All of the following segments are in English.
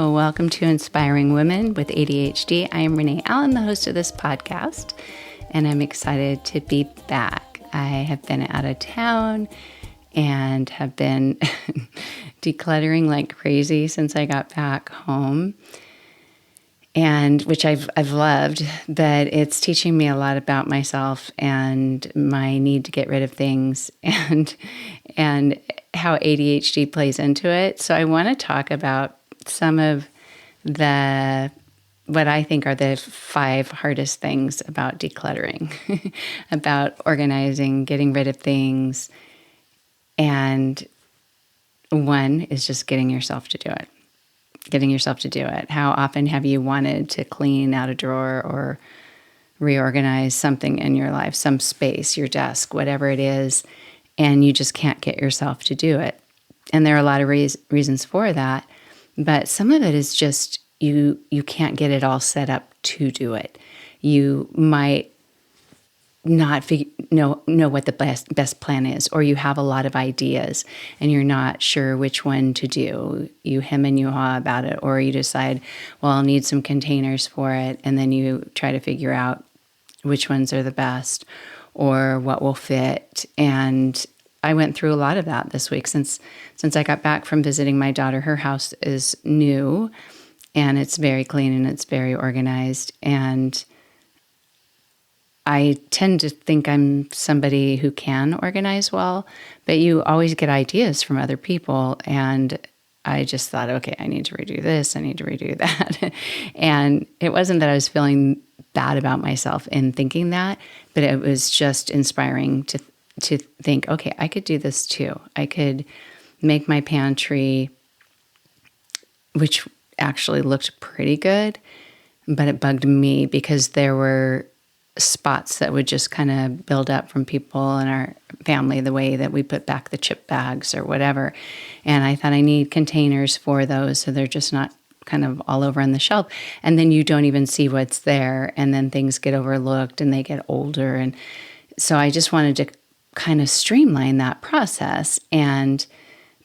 Hello, welcome to Inspiring Women with ADHD. I am Renee Allen, the host of this podcast, and I'm excited to be back. I have been out of town and have been decluttering like crazy since I got back home, and which I've loved, but it's teaching me a lot about myself and my need to get rid of things and how ADHD plays into it. So I want to talk about some of what I think are the 5 hardest things about decluttering, about organizing, getting rid of things. And one is just getting yourself to do it. How often have you wanted to clean out a drawer or reorganize something in your life, some space, your desk, whatever it is, and you just can't get yourself to do it? And there are a lot of reasons for that, but some of it is just you can't get it all set up to do it. You might not know what the best plan is, or you have a lot of ideas and you're not sure which one to do. You hem and you haw about it, or you decide, well, I'll need some containers for it, and then you try to figure out which ones are the best or what will fit. And I went through a lot of that this week since I got back from visiting my daughter. Her house is new and it's very clean and it's very organized, and I tend to think I'm somebody who can organize well, but you always get ideas from other people. And I just thought, okay, I need to redo this, I need to redo that. And it wasn't that I was feeling bad about myself in thinking that, but it was just inspiring to think, okay, I could do this too. I could make my pantry, which actually looked pretty good, but it bugged me because there were spots that would just kind of build up from people in our family, the way that we put back the chip bags or whatever. And I thought I need containers for those so they're just not kind of all over on the shelf. And then you don't even see what's there, and then things get overlooked and they get older. And so I just wanted to kind of streamline that process, and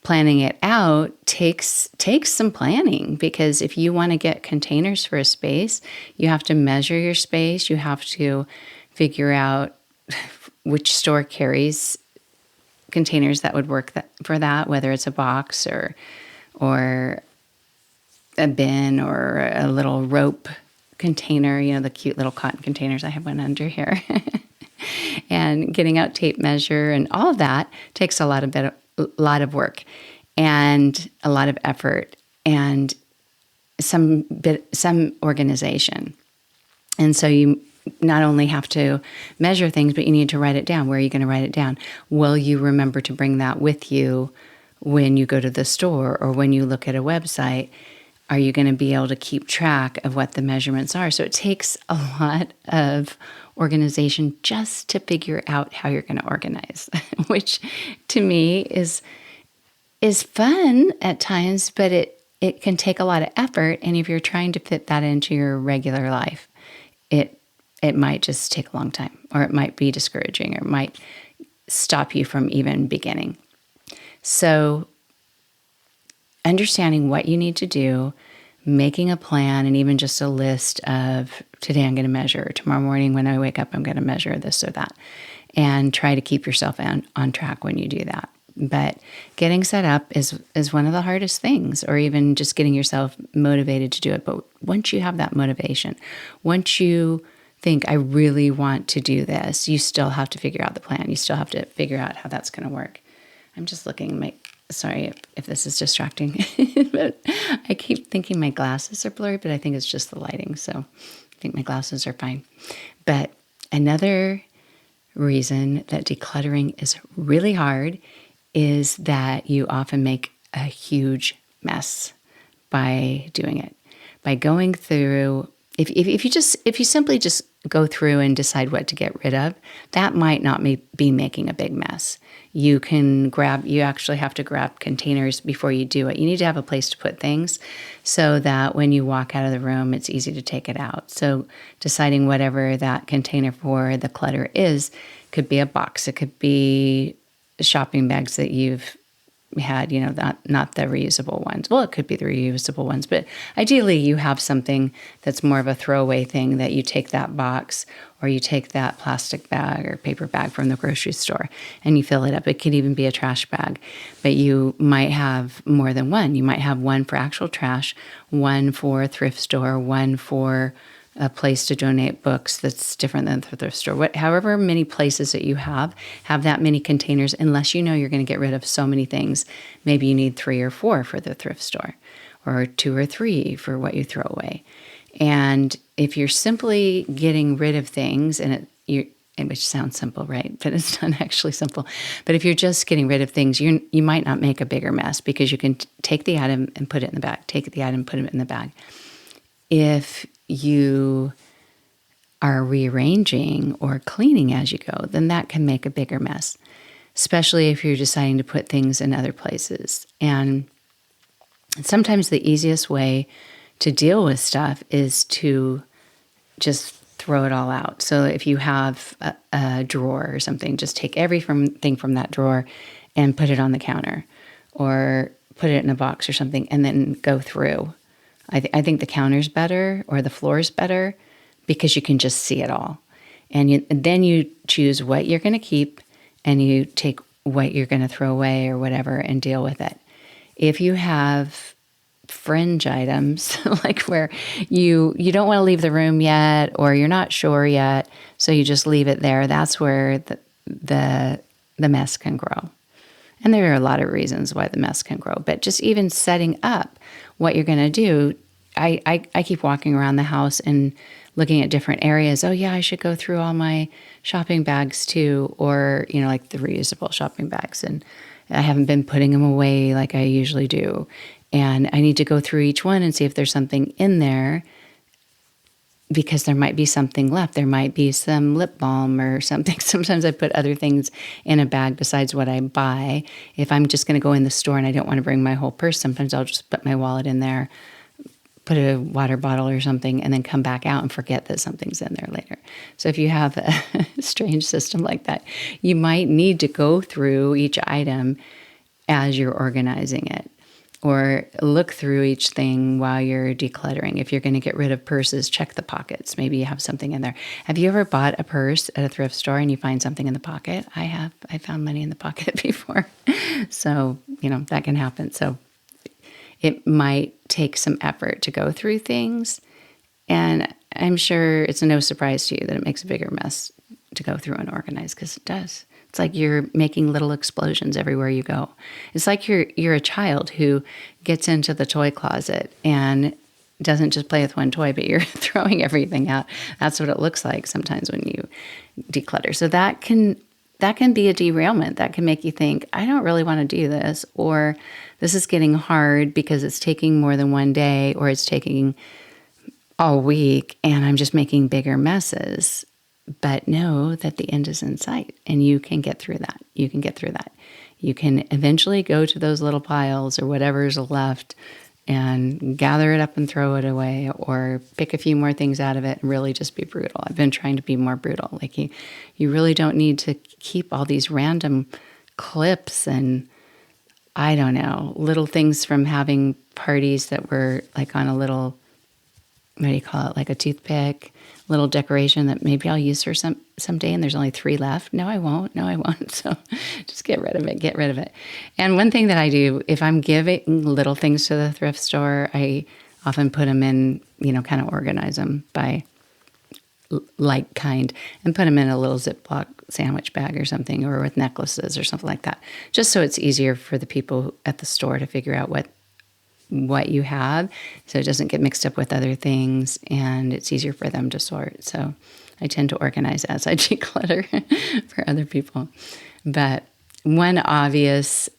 planning it out takes some planning, because if you want to get containers for a space, you have to measure your space. You have to figure out which store carries containers that would work for that, whether it's a box or a bin or a little rope container, the cute little cotton containers. I have one under here. And getting out tape measure and all of that takes a lot of work and a lot of effort and some organization. And so you not only have to measure things, but you need to write it down. Where are you going to write it down? Will you remember to bring that with you when you go to the store or when you look at a website? Are you going to be able to keep track of what the measurements are? So it takes a lot of organization just to figure out how you're going to organize, which to me is fun at times, but it can take a lot of effort. And if you're trying to fit that into your regular life, it might just take a long time, or it might be discouraging, or it might stop you from even beginning. So understanding what you need to do, making a plan, and even just a list of, today I'm going to measure, tomorrow morning when I wake up I'm going to measure this or that, and try to keep yourself on track when you do that. But getting set up is one of the hardest things, or even just getting yourself motivated to do it. But once you have that motivation, once you think, I really want to do this, you still have to figure out the plan. You still have to figure out how that's going to work. I'm just looking sorry if this is distracting, but I keep thinking my glasses are blurry, but I think it's just the lighting. So I think my glasses are fine. But another reason that decluttering is really hard is that you often make a huge mess by doing it. By going through, if you simply just go through and decide what to get rid of, that might not be making a big mess. You actually have to grab containers before you do it. You need to have a place to put things so that when you walk out of the room, it's easy to take it out. So deciding whatever that container for the clutter is, could be a box, it could be shopping bags that you've had, not the reusable ones. Well, it could be the reusable ones, but ideally you have something that's more of a throwaway thing that you take that box or you take that plastic bag or paper bag from the grocery store and you fill it up. It could even be a trash bag, but you might have more than one. You might have one for actual trash, one for a thrift store, one for a place to donate books that's different than the thrift store. However many places that you have that many containers, unless you know you're going to get rid of so many things. Maybe you need 3 or 4 for the thrift store, or 2 or 3 for what you throw away. And if you're simply getting rid of things, which sounds simple, right? But it's not actually simple. But if you're just getting rid of things, you might not make a bigger mess because you can take the item and put it in the bag, take the item, put it in the bag. If you are rearranging or cleaning as you go, then that can make a bigger mess, especially if you're deciding to put things in other places. And sometimes the easiest way to deal with stuff is to just throw it all out. So if you have a drawer or something, just take everything from that drawer and put it on the counter or put it in a box or something and then go through. I think the counter's better or the floor's better because you can just see it all. And then you choose what you're going to keep and you take what you're going to throw away or whatever and deal with it. If you have fringe items, like where you don't want to leave the room yet or you're not sure yet, so you just leave it there, that's where the mess can grow. And there are a lot of reasons why the mess can grow, but just even setting up what you're going to do, I keep walking around the house and looking at different areas. Oh yeah, I should go through all my shopping bags too, or, like the reusable shopping bags. And I haven't been putting them away like I usually do. And I need to go through each one and see if there's something in there because there might be something left. There might be some lip balm or something. Sometimes I put other things in a bag besides what I buy. If I'm just going to go in the store and I don't want to bring my whole purse, sometimes I'll just put my wallet in there, put a water bottle or something, and then come back out and forget that something's in there later. So if you have a strange system like that, you might need to go through each item as you're organizing it. Or look through each thing while you're decluttering. If you're going to get rid of purses, check the pockets. Maybe you have something in there. Have you ever bought a purse at a thrift store and you find something in the pocket? I have. I found money in the pocket before. So, that can happen. So it might take some effort to go through things. And I'm sure it's no surprise to you that it makes a bigger mess to go through and organize, because it does. It's like you're making little explosions everywhere you go. It's like you're a child who gets into the toy closet and doesn't just play with one toy, but you're throwing everything out. That's what it looks like sometimes when you declutter. So that can be a derailment. That can make you think, I don't really want to do this, or this is getting hard because it's taking more than one day, or it's taking all week and I'm just making bigger messes. But know that the end is in sight and you can get through that. You can get through that. You can eventually go to those little piles or whatever's left and gather it up and throw it away, or pick a few more things out of it and really just be brutal. I've been trying to be more brutal. Like you really don't need to keep all these random clips and, I don't know, little things from having parties that were like on a little, what do you call it, like a toothpick, little decoration that maybe I'll use for someday, and there's only 3 left. No, I won't. So just get rid of it. And one thing that I do, if I'm giving little things to the thrift store, I often put them in, kind of organize them by like kind, and put them in a little Ziploc sandwich bag or something, or with necklaces or something like that, just so it's easier for the people at the store to figure out what you have, so it doesn't get mixed up with other things, and it's easier for them to sort. So I tend to organize as I declutter for other people. But one obvious,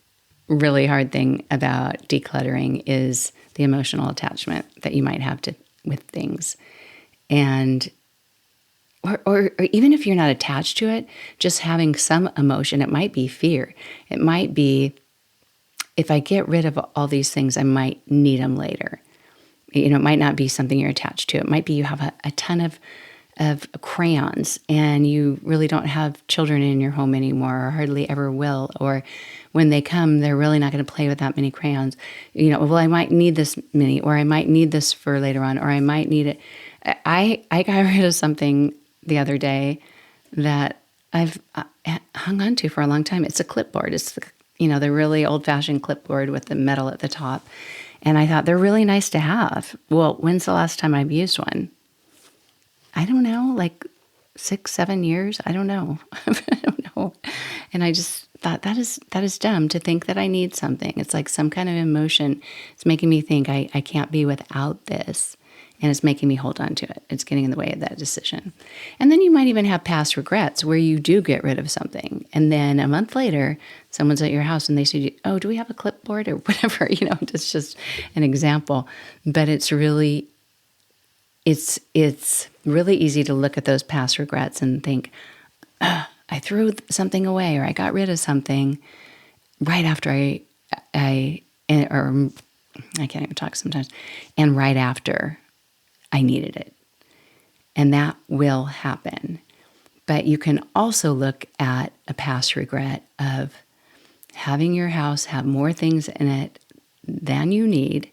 really hard thing about decluttering is the emotional attachment that you might have with things. And or even if you're not attached to it, just having some emotion. It might be fear. It might be, if I get rid of all these things, I might need them later. It might not be something you're attached to. It might be you have a ton of of crayons and you really don't have children in your home anymore or hardly ever will, or when they come, they're really not going to play with that many crayons. Well, I might need this many, or I might need this for later on, or I might need it. I got rid of something the other day that I've hung on to for a long time. It's a clipboard. It's the really old-fashioned clipboard with the metal at the top. And I thought they're really nice to have. Well, when's the last time I've used one? I don't know, like 6, 7 years. I don't know. I don't know. And I just thought that is dumb to think that I need something. It's like some kind of emotion. It's making me think I can't be without this. And it's making me hold on to it. It's getting in the way of that decision. And then you might even have past regrets where you do get rid of something. And then a month later, someone's at your house and they say, oh, do we have a clipboard or whatever? It's just an example. But it's really easy to look at those past regrets and think, I threw something away or I got rid of something right after I can't even talk sometimes, and right after I needed it. And that will happen. But you can also look at a past regret of having your house have more things in it than you need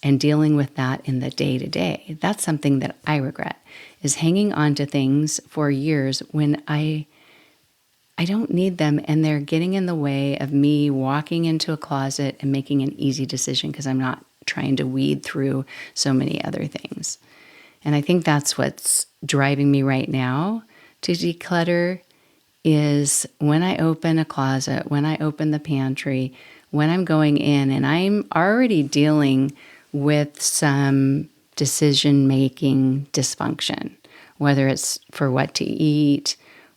and dealing with that in the day-to-day. That's something that I regret, is hanging on to things for years when I don't need them and they're getting in the way of me walking into a closet and making an easy decision because I'm not trying to weed through so many other things. And I think that's what's driving me right now to declutter is when I open a closet, when I open the pantry, when I'm going in and I'm already dealing with some decision-making dysfunction, whether it's for what to eat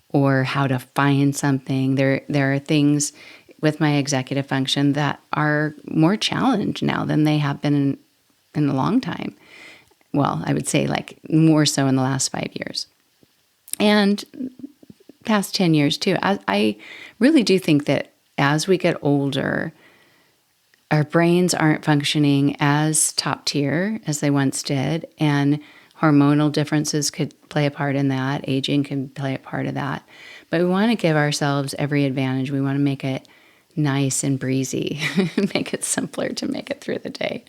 or how to find something. There are things with my executive function that are more challenged now than they have been in a long time. Well, I would say like more so in the last 5 years. And past 10 years too. I really do think that as we get older, our brains aren't functioning as top tier as they once did. And hormonal differences could play a part in that. Aging can play a part of that. But we want to give ourselves every advantage. We want to make it nice and breezy, make it simpler to make it through the day.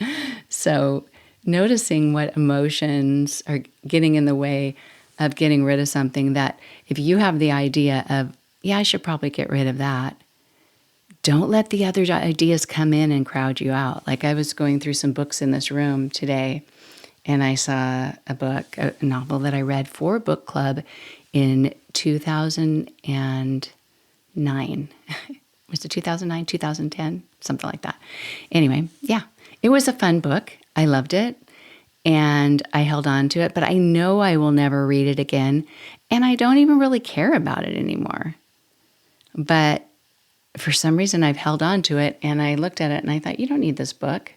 So noticing what emotions are getting in the way of getting rid of something that if you have the idea of, yeah, I should probably get rid of that, don't let the other ideas come in and crowd you out. Like I was going through some books in this room today and I saw a novel that I read for book club in 2009. Was it 2009, 2010? Something like that. Anyway, yeah, it was a fun book. I loved it and I held on to it, but I know I will never read it again. And I don't even really care about it anymore. But for some reason, I've held on to it and I looked at it and I thought, you don't need this book.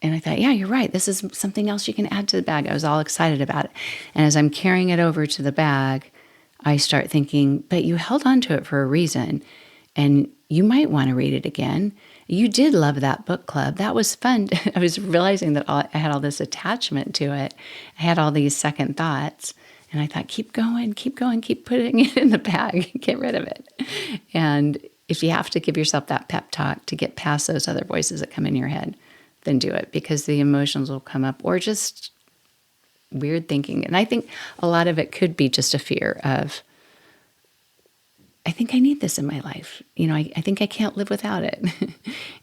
And I thought, yeah, you're right. This is something else you can add to the bag. I was all excited about it. And as I'm carrying it over to the bag, I start thinking, but you held on to it for a reason. And you might want to read it again. You did love that book club. That was fun. I was realizing that I had all this attachment to it. I had all these second thoughts. And I thought, keep going, keep putting it in the bag, get rid of it. And if you have to give yourself that pep talk to get past those other voices that come in your head, then do it because the emotions will come up or just weird thinking. And I think a lot of it could be just a fear of, I think I need this in my life. I think I can't live without it.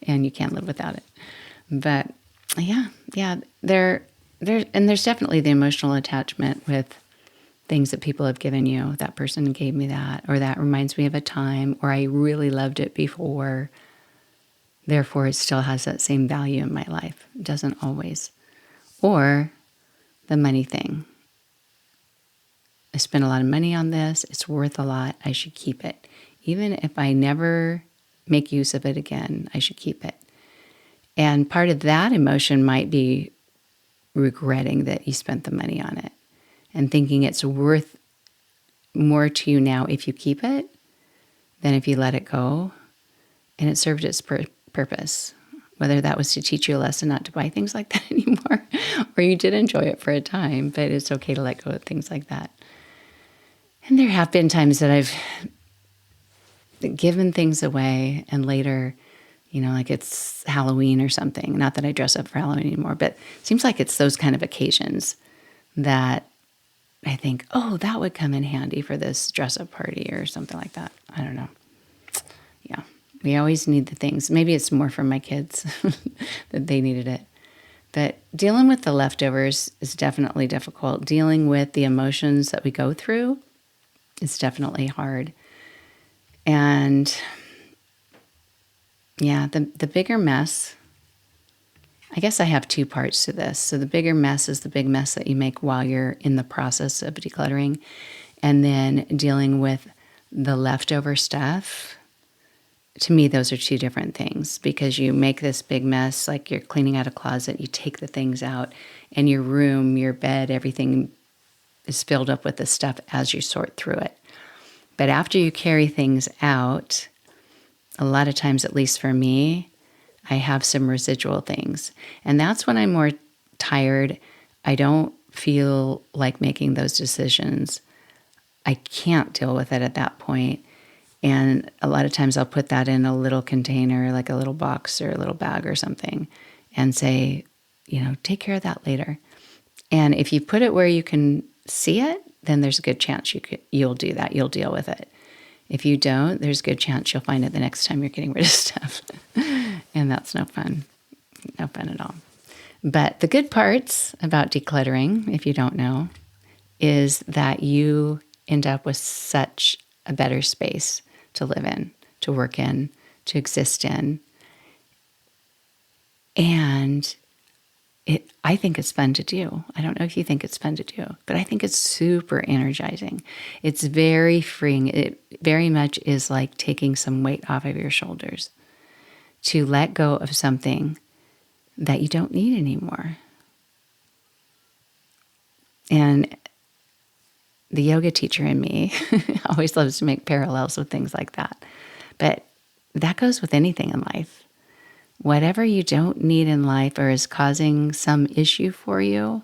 And you can't live without it. But yeah, there's definitely the emotional attachment with things that people have given you. That person gave me that, or that reminds me of a time, or I really loved it before. Therefore, it still has that same value in my life. It doesn't always. Or the money thing. I spent a lot of money on this. It's worth a lot. I should keep it. Even if I never make use of it again, I should keep it. And part of that emotion might be regretting that you spent the money on it and thinking it's worth more to you now if you keep it than if you let it go. And it served its purpose. whether that was to teach you a lesson not to buy things like that anymore, or you did enjoy it for a time, but it's okay to let go of things like that. And there have been times that I've given things away and later, like it's Halloween or something. Not that I dress up for Halloween anymore, but it seems like it's those kind of occasions that I think, oh, that would come in handy for this dress up party or something like that. I don't know. Yeah. We always need the things. Maybe it's more for my kids that they needed it. But dealing with the leftovers is definitely difficult. Dealing with the emotions that we go through is definitely hard. And yeah, the bigger mess, I guess I have two parts to this. So the bigger mess is the big mess that you make while you're in the process of decluttering. And then dealing with the leftover stuff, to me, those are two different things, because you make this big mess, like you're cleaning out a closet, you take the things out, and your room, your bed, everything is filled up with the stuff as you sort through it. But after you carry things out, a lot of times, at least for me, I have some residual things. And that's when I'm more tired. I don't feel like making those decisions. I can't deal with it at that point. And a lot of times I'll put that in a little container, like a little box or a little bag or something, and say, take care of that later. And if you put it where you can see it, then there's a good chance you'll do that. You'll deal with it. If you don't, there's a good chance you'll find it the next time you're getting rid of stuff. And that's no fun. No fun at all. But the good parts about decluttering, if you don't know, is that you end up with such a better space to live in, to work in, to exist in. And I think it's fun to do. I don't know if you think it's fun to do, but I think it's super energizing. It's very freeing. It very much is like taking some weight off of your shoulders to let go of something that you don't need anymore. And the yoga teacher in me always loves to make parallels with things like that. But that goes with anything in life. Whatever you don't need in life or is causing some issue for you,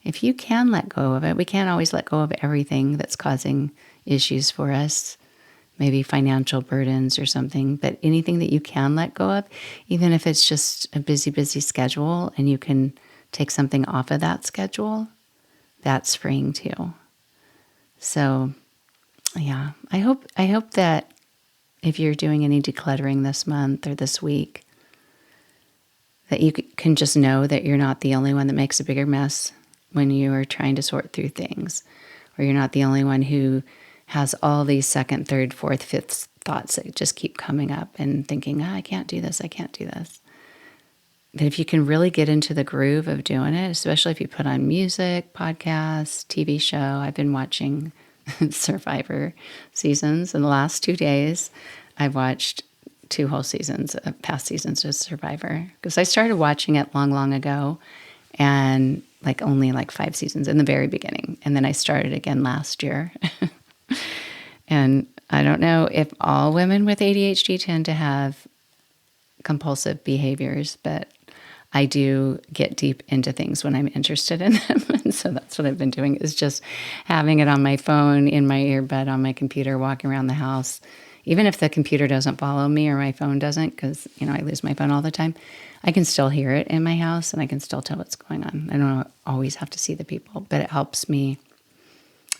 if you can let go of it, we can't always let go of everything that's causing issues for us, maybe financial burdens or something, but anything that you can let go of, even if it's just a busy, busy schedule and you can take something off of that schedule, that's freeing too. So, yeah, I hope that if you're doing any decluttering this month or this week, that you can just know that you're not the only one that makes a bigger mess when you are trying to sort through things, or you're not the only one who has all these second, third, fourth, fifth thoughts that just keep coming up and thinking, I can't do this, I can't do this. But if you can really get into the groove of doing it, especially if you put on music, podcasts, TV show. I've been watching Survivor seasons. In the last 2 days, I've watched 2 whole seasons, past seasons of Survivor. Because I started watching it long, long ago, and only 5 seasons in the very beginning. And then I started again last year. And I don't know if all women with ADHD tend to have compulsive behaviors, but I do get deep into things when I'm interested in them. And so that's what I've been doing, is just having it on my phone, in my earbud, on my computer, walking around the house. Even if the computer doesn't follow me or my phone doesn't, because, I lose my phone all the time, I can still hear it in my house and I can still tell what's going on. I don't always have to see the people, but it helps me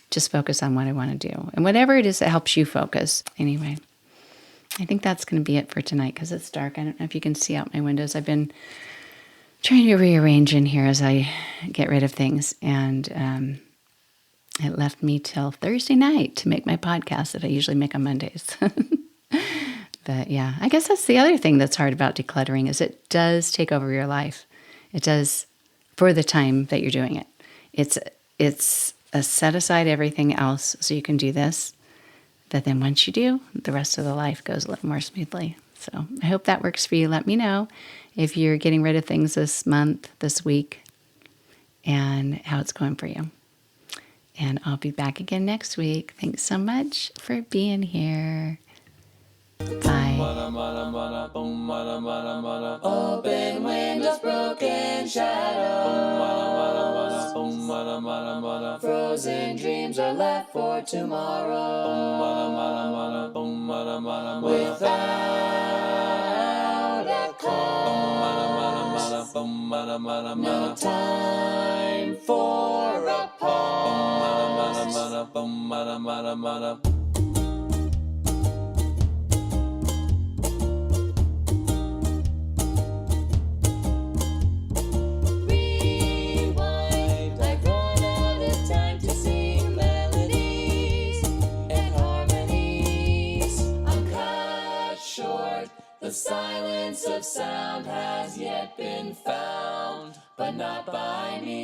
just focus on what I want to do. And whatever it is that helps you focus. Anyway, I think that's going to be it for tonight because it's dark. I don't know if you can see out my windows. I've been trying to rearrange in here as I get rid of things. And it left me till Thursday night to make my podcast that I usually make on Mondays. But yeah, I guess that's the other thing that's hard about decluttering, is it does take over your life. It does, for the time that you're doing it. It's a set aside everything else so you can do this. But then once you do, the rest of the life goes a little more smoothly. So I hope that works for you. Let me know if you're getting rid of things this month, this week, and how it's going for you. And I'll be back again next week. Thanks so much for being here. Bye. Open windows, broken shadows. Frozen dreams are left for tomorrow. Without a cause. No time for a pause. The silence of sound has yet been found, but not by me.